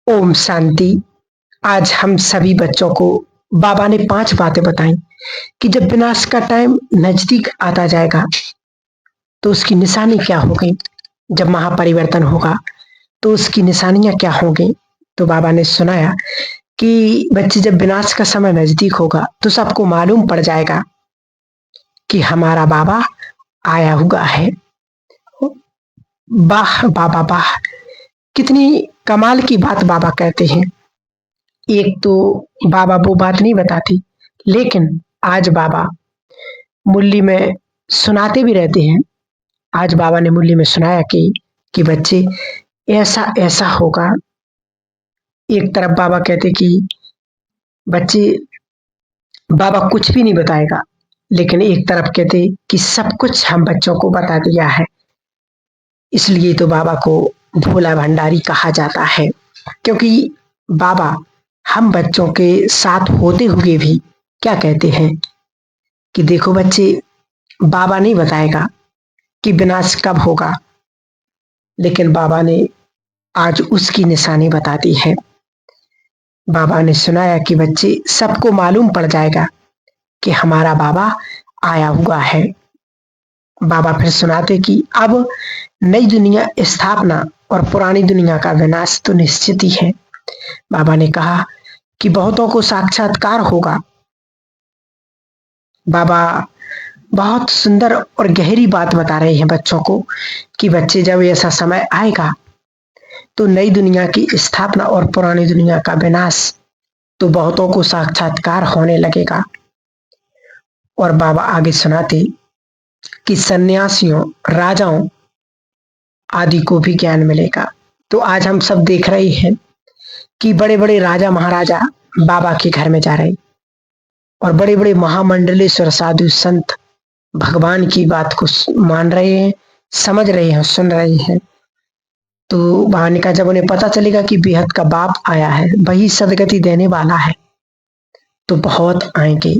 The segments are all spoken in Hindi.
ओम शांति। आज हम सभी बच्चों को बाबा ने 5 बातें बताई कि जब विनाश का टाइम नजदीक आता जाएगा तो उसकी निशानी क्या होगी। जब महापरिवर्तन होगा तो उसकी निशानियां क्या होंगी। तो बाबा ने सुनाया कि बच्चे, जब विनाश का समय नजदीक होगा तो सबको मालूम पड़ जाएगा कि हमारा बाबा आया हुआ है। वाह बाबा वाह, कितनी कमाल की बात बाबा कहते हैं। एक तो बाबा वो बात नहीं बताती, लेकिन आज बाबा मुरली में सुनाते भी रहते हैं। आज बाबा ने मुरली में सुनाया कि बच्चे, ऐसा ऐसा होगा। एक तरफ बाबा कहते कि बच्चे, बाबा कुछ भी नहीं बताएगा, लेकिन एक तरफ कहते कि सब कुछ हम बच्चों को बता दिया है। इसलिए तो बाबा को भोला भंडारी कहा जाता है, क्योंकि बाबा हम बच्चों के साथ होते हुए भी क्या कहते हैं कि देखो बच्चे, बाबा नहीं बताएगा कि विनाश कब होगा, लेकिन बाबा ने आज उसकी निशानी बता दी है। बाबा ने सुनाया कि बच्चे, सबको मालूम पड़ जाएगा कि हमारा बाबा आया हुआ है। बाबा फिर सुनाते कि अब नई दुनिया स्थापना और पुरानी दुनिया का विनाश तो निश्चित ही है। बाबा ने कहा कि बहुतों को साक्षात्कार होगा। बाबा बहुत सुंदर और गहरी बात बता रहे हैं बच्चों को कि बच्चे, जब ऐसा समय आएगा तो नई दुनिया की स्थापना और पुरानी दुनिया का विनाश तो बहुतों को साक्षात्कार होने लगेगा। और बाबा आगे सुनाते कि सन्यासियों, राजाओं आदि को भी ज्ञान मिलेगा। तो आज हम सब देख रहे हैं कि बड़े बड़े राजा महाराजा बाबा के घर में जा रहे, और बड़े बड़े महामंडलेश्वर साधु संत भगवान की बात को मान रहे हैं, समझ रहे हैं, सुन रहे हैं। तो बाबा ने कहा, जब उन्हें पता चलेगा कि बेहद का बाप आया है, वही सदगति देने वाला है, तो बहुत आएंगे।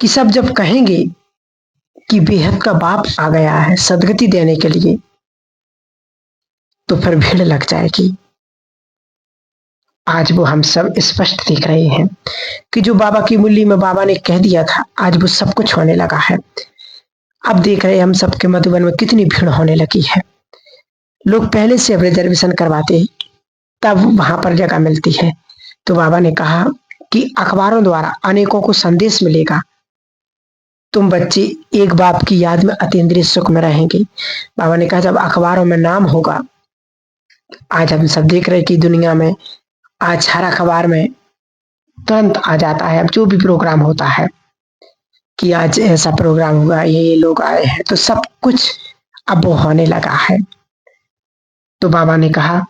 कि सब जब कहेंगे कि बेहद का बाप आ गया है सदगति देने के लिए, तो फिर भीड़ लग जाएगी। आज वो हम सब स्पष्ट देख रहे हैं कि जो बाबा की मुरली में बाबा ने कह दिया था, आज वो सब कुछ होने लगा है। अब देख रहे हैं हम सबके मधुबन में कितनी भीड़ होने लगी है। लोग पहले से अब रिजर्वेशन करवाते हैं, तब वहां पर जगह मिलती है। तो बाबा ने कहा कि अखबारों द्वारा अनेकों को संदेश मिलेगा, तुम बच्चे एक बाप की याद में अतीन्द्रिय सुख में रहेंगे। बाबा ने कहा, जब अखबारों में नाम होगा, आज हम सब देख रहे हैं कि दुनिया में आज हर अखबार में तुरंत आ जाता है, अब जो भी प्रोग्राम होता है कि आज ऐसा प्रोग्राम हुआ, ये लोग आए हैं, तो सब कुछ अब वो होने लगा है। तो बाबा ने कहा,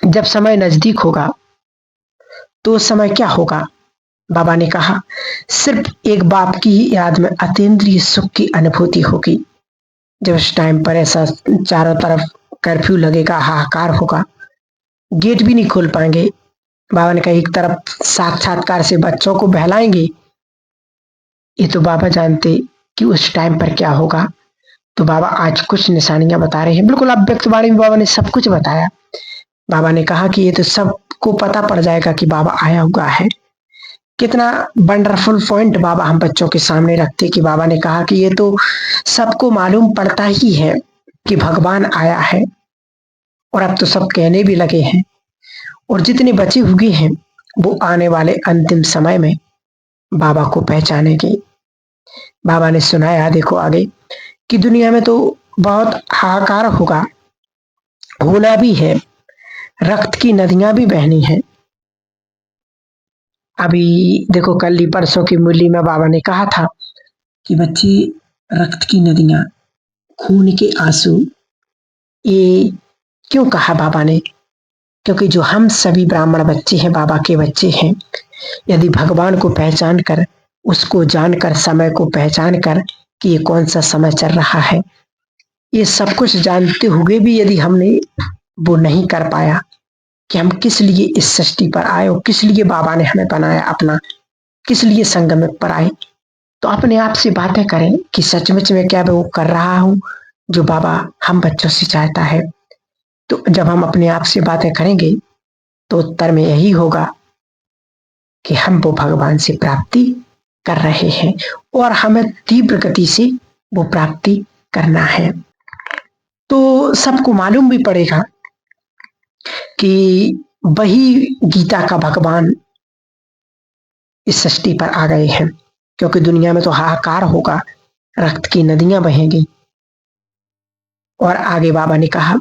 जब समय नजदीक होगा तो उस समय क्या होगा। बाबा ने कहा, सिर्फ एक बाप की ही याद में अतीन्द्रिय सुख की अनुभूति होगी। जब उस टाइम पर ऐसा चारों तरफ कर्फ्यू लगेगा, हाहाकार होगा, गेट भी नहीं खोल पाएंगे। बाबा ने कहा, एक तरफ साक्षात्कार से बच्चों को बहलाएंगे, ये तो बाबा जानते कि उस टाइम पर क्या होगा। तो बाबा आज कुछ निशानियां बता रहे हैं, बिल्कुल अव्यक्तवाणी में बाबा ने सब कुछ बताया। बाबा ने कहा कि ये तो सबको पता पड़ जाएगा कि बाबा आया हुआ है। कितना वंडरफुल पॉइंट बाबा हम बच्चों के सामने रखते कि बाबा ने कहा कि ये तो सबको मालूम पड़ता ही है कि भगवान आया है, और अब तो सब कहने भी लगे हैं, और जितने बचे हुए हैं वो आने वाले अंतिम समय में बाबा को पहचानेंगे। बाबा ने सुनाया, देखो आगे कि दुनिया में तो बहुत हाहाकार होगा, होना भी है, रक्त की नदियां भी बहनी है। अभी देखो, कल ही परसों की मुरली में बाबा ने कहा था कि बच्चे, रक्त की नदियां, खून के आंसू, ये क्यों कहा बाबा ने, क्योंकि जो हम सभी ब्राह्मण बच्चे हैं, बाबा के बच्चे हैं, यदि भगवान को पहचान कर, उसको जानकर, समय को पहचान कर कि ये कौन सा समय चल रहा है, ये सब कुछ जानते हुए भी यदि हमने वो नहीं कर पाया कि हम किस लिए इस सृष्टि पर आए और किस लिए बाबा ने हमें बनाया अपना, किस लिए संगम पर आए, तो अपने आप से बातें करें कि सचमुच में क्या मैं वो कर रहा हूं जो बाबा हम बच्चों से चाहता है। तो जब हम अपने आप से बातें करेंगे तो उत्तर में यही होगा कि हम वो भगवान से प्राप्ति कर रहे हैं और हमें तीव्र गति से वो प्राप्ति करना है। तो सबको मालूम भी पड़ेगा कि वही गीता का भगवान इस सृष्टि पर आ गए हैं, क्योंकि दुनिया में तो हाहाकार होगा, रक्त की नदियां बहेंगी। और आगे बाबा ने कहा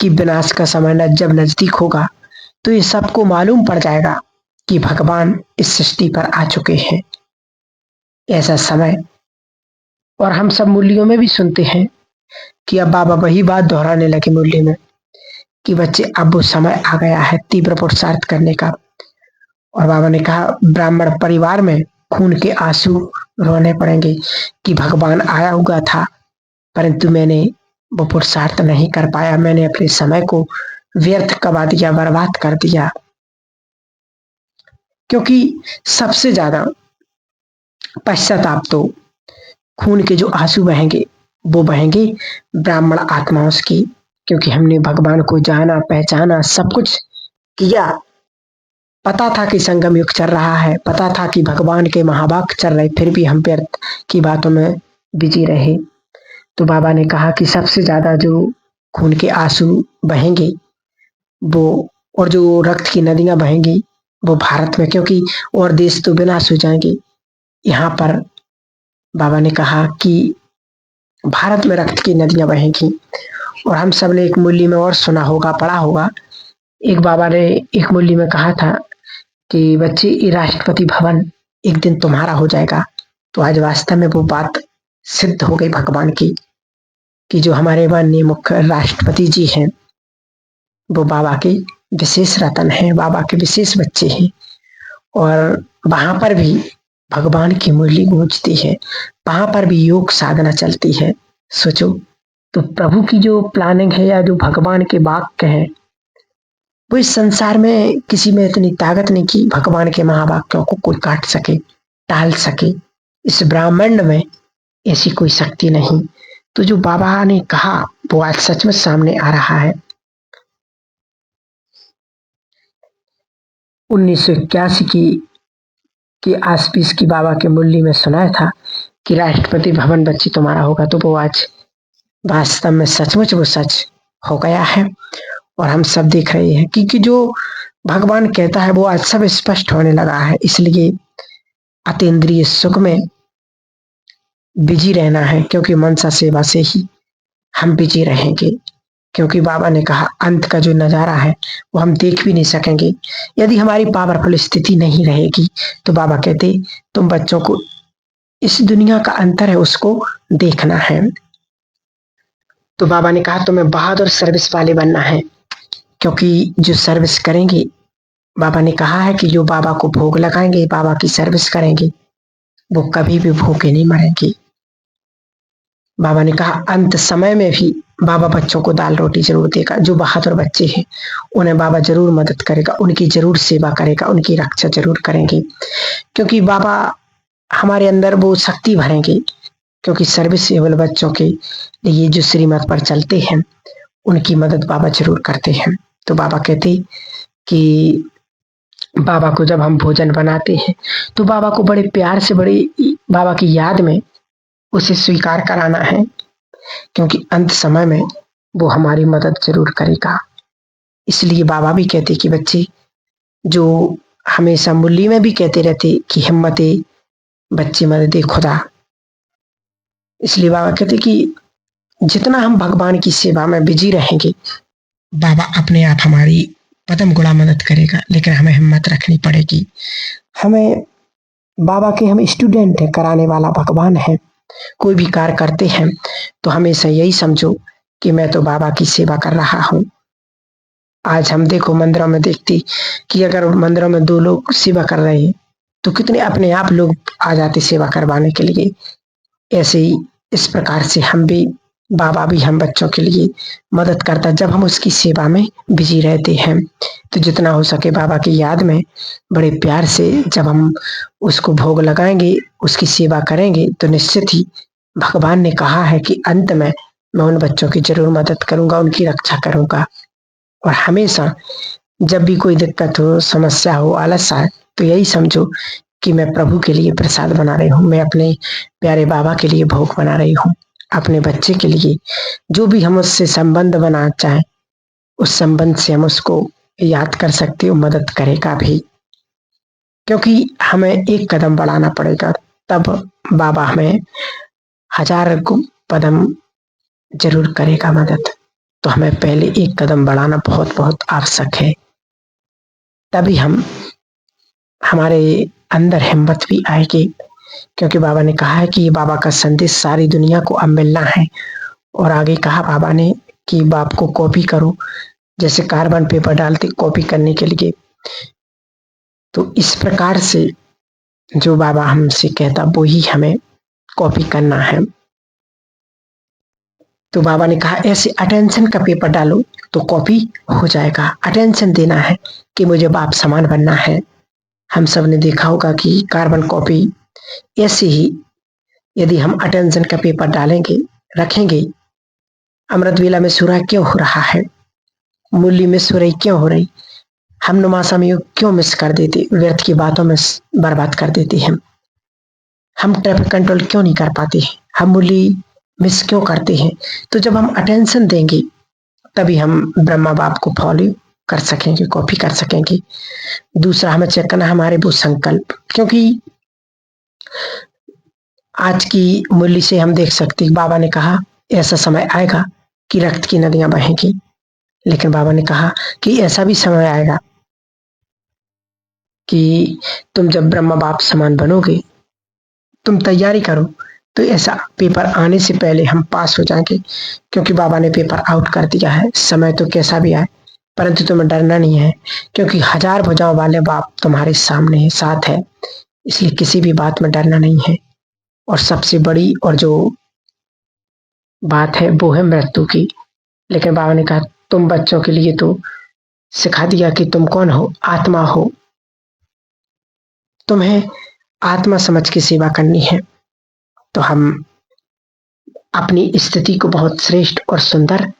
कि विनाश का समय जब नजदीक होगा तो ये सबको मालूम पड़ जाएगा कि भगवान इस सृष्टि पर आ चुके हैं। ऐसा समय, और हम सब मूल्यों में भी सुनते हैं कि अब बाबा वही बात दोहराने लगे मूल्य में कि बच्चे अब वो समय आ गया है तीव्र पुरुषार्थ करने का। और बाबा ने कहा ब्राह्मण परिवार में खून के आंसू रोने पड़ेंगे कि भगवान आया हुआ था, परंतु मैंने वो पुरुषार्थ नहीं कर पाया, मैंने अपने समय को व्यर्थ गवा दिया, बर्बाद कर दिया। क्योंकि सबसे ज्यादा पश्चाताप तो खून के जो आंसू बहेंगे वो बहेंगे ब्राह्मण आत्माओं की, क्योंकि हमने भगवान को जाना, पहचाना, सब कुछ किया। पता था कि संगम युग चल रहा है, पता था कि भगवान के महावाक्य चल रहे, फिर भी हम व्यर्थ की बातों में बिजी रहे। तो बाबा ने कहा कि सबसे ज्यादा जो खून के आंसू बहेंगे वो, और जो रक्त की नदियां बहेंगी वो भारत में, क्योंकि और देश तो विनाश हो जाएंगे। यहाँ पर बाबा ने कहा कि भारत में रक्त की नदियां बहेंगी। और हम सब ने एक मूल्य में और सुना होगा, पढ़ा होगा, एक बाबा ने एक मूल्य में कहा था कि बच्चे ये राष्ट्रपति भवन एक दिन तुम्हारा हो जाएगा। तो आज वास्तव में वो बात सिद्ध हो गई भगवान की कि जो हमारे माननीय मुख्य राष्ट्रपति जी हैं वो बाबा के विशेष रतन हैं, बाबा के विशेष बच्चे हैं। और वहां पर भी भगवान की मुरली गूंजती है, वहां पर भी योग साधना चलती है। सोचो, तो प्रभु की जो प्लानिंग है या जो भगवान के वाक्य है, वो इस संसार में किसी में इतनी ताकत नहीं कि भगवान के महावाक्यों को कोई काट सके, टाल सके। इस ब्रह्मांड में ऐसी कोई शक्ति नहीं। तो जो बाबा ने कहा वो आज सच में सामने आ रहा है। 1981 की आसपास की बाबा के मुरली में सुनाया था कि राष्ट्रपति भवन बच्ची तुम्हारा होगा, तो वो आज वास्तव में सचमुच वो सच हो गया है। और हम सब देख रहे हैं कि जो भगवान कहता है वो आज सब स्पष्ट होने लगा है। इसलिए अतीन्द्रिय सुख में बिजी रहना है, क्योंकि मनसा सेवा से ही हम बिजी रहेंगे। क्योंकि बाबा ने कहा अंत का जो नजारा है वो हम देख भी नहीं सकेंगे यदि हमारी पावरफुल स्थिति नहीं रहेगी। तो बाबा कहते तुम बच्चों को इस दुनिया का अंतर है उसको देखना है। तो बाबा ने कहा तुम्हें बहादुर सर्विस वाले बनना है, क्योंकि जो सर्विस करेंगे, बाबा ने कहा है कि जो बाबा को भोग लगाएंगे, बाबा की सर्विस करेंगे, वो कभी भी भूखे नहीं मरेंगे। बाबा ने कहा अंत समय में भी बाबा बच्चों को दाल रोटी जरूर देगा। जो बहादुर बच्चे हैं उन्हें बाबा जरूर मदद करेगा, उनकी जरूर सेवा करेगा, उनकी रक्षा जरूर करेंगे, क्योंकि बाबा हमारे अंदर वो शक्ति भरेंगे। क्योंकि सर्विसेबल बच्चों के लिए जो श्रीमत पर चलते हैं उनकी मदद बाबा जरूर करते हैं। तो बाबा कहते कि बाबा को जब हम भोजन बनाते हैं तो बाबा को बड़े प्यार से, बड़े बाबा की याद में उसे स्वीकार कराना है, क्योंकि अंत समय में वो हमारी मदद जरूर करेगा। इसलिए बाबा भी कहते कि बच्चे, जो हमेशा मुरली में भी कहते रहते कि हिम्मते बच्चे मदद खुदा, इसलिए बाबा कहते कि जितना हम भगवान की सेवा में बिजी रहेंगे, बाबा अपने आप हमारी पदम गुणा मदद करेगा। लेकिन हमें हिम्मत रखनी पड़ेगी। हमें बाबा के हम स्टूडेंट हैं, कराने वाला भगवान है। कोई भी कार्य करते हैं तो हमेशा यही समझो कि मैं तो बाबा की सेवा कर रहा हूँ। आज हम देखो मंदिरों में देखते कि अगर मंदिरों में 2 लोग सेवा कर रहे हैं तो कितने अपने आप लोग आ जाते सेवा करवाने के लिए। ऐसे ही इस प्रकार से हम भी, बाबा भी हम बच्चों के लिए मदद करता जब हम उसकी सेवा में बिजी रहते हैं। तो जितना हो सके बाबा की याद में बड़े प्यार से जब हम उसको भोग लगाएंगे, उसकी सेवा करेंगे, तो निश्चित ही भगवान ने कहा है कि अंत में मैं उन बच्चों की जरूर मदद करूंगा, उनकी रक्षा करूंगा। और हमेशा जब भी कोई दिक्कत हो, समस्या हो, आलस आए, तो यही समझो कि मैं प्रभु के लिए प्रसाद बना रही हूँ, मैं अपने प्यारे बाबा के लिए भोग बना रही हूँ, अपने बच्चे के लिए। जो भी हम उससे संबंध बनाना चाहें, उस संबंध से हम उसको याद कर सकते हो, मदद करेगा भी। क्योंकि हमें एक कदम बढ़ाना पड़ेगा, तब बाबा हमें हजार कदम जरूर करेगा मदद। तो हमें पहले एक कदम बढ़ाना बहुत बहुत आवश्यक है, तभी हम हमारे अंदर हिम्मत भी आएगी। क्योंकि बाबा ने कहा है कि ये बाबा का संदेश सारी दुनिया को अब मिलना है। और आगे कहा बाबा ने कि बाप को कॉपी करो, जैसे कार्बन पेपर डालते कॉपी करने के लिए। तो इस प्रकार से जो बाबा हमसे कहता वो ही हमें कॉपी करना है। तो बाबा ने कहा ऐसे अटेंशन का पेपर डालो तो कॉपी हो जाएगा। अटेंशन देना है कि मुझे बाप समान बनना है। हम सब ने देखा होगा कि कार्बन कॉपी ऐसे ही यदि हम अटेंशन का पेपर डालेंगे, रखेंगे, अमृत वेला में सुराग क्यों हो रहा है, मुरली में सुरई क्यों हो रही, हम नुमासा में क्यों मिस कर देते, व्यर्थ की बातों में बर्बाद कर देते हैं। हम ट्रैफिक कंट्रोल क्यों नहीं कर पाते, हम मुरली मिस क्यों करते हैं। तो जब हम अटेंशन देंगे तभी हम ब्रह्मा बाप को फॉलो कर सकेंगे, कॉपी कर सकेंगे। दूसरा हमें चेक करना हमारे वो संकल्प, क्योंकि आज की मुरली से हम देख सकते हैं बाबा ने कहा ऐसा समय आएगा कि रक्त की नदियां बहेंगी। लेकिन बाबा ने कहा कि ऐसा भी समय आएगा कि तुम जब ब्रह्मा बाप समान बनोगे, तुम तैयारी करो, तो ऐसा पेपर आने से पहले हम पास हो जाएंगे। क्योंकि बाबा ने पेपर आउट कर दिया है, समय तो कैसा भी आए, परंतु तुम्हें डरना नहीं है, क्योंकि हजार भुजाओं वाले बाप तुम्हारे सामने है, साथ है। इसलिए किसी भी बात में डरना नहीं है। और सबसे बड़ी और जो बात है वो है मृत्यु की। लेकिन बाबा ने कहा तुम बच्चों के लिए तो सिखा दिया कि तुम कौन हो, आत्मा हो, तुम्हें आत्मा समझ के सेवा करनी है। तो हम अपनी स्थिति को बहुत श्रेष्ठ और सुंदर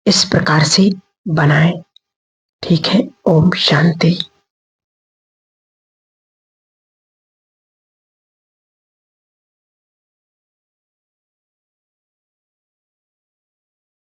इस प्रकार से बनाएं। ठीक है, ओम शांति।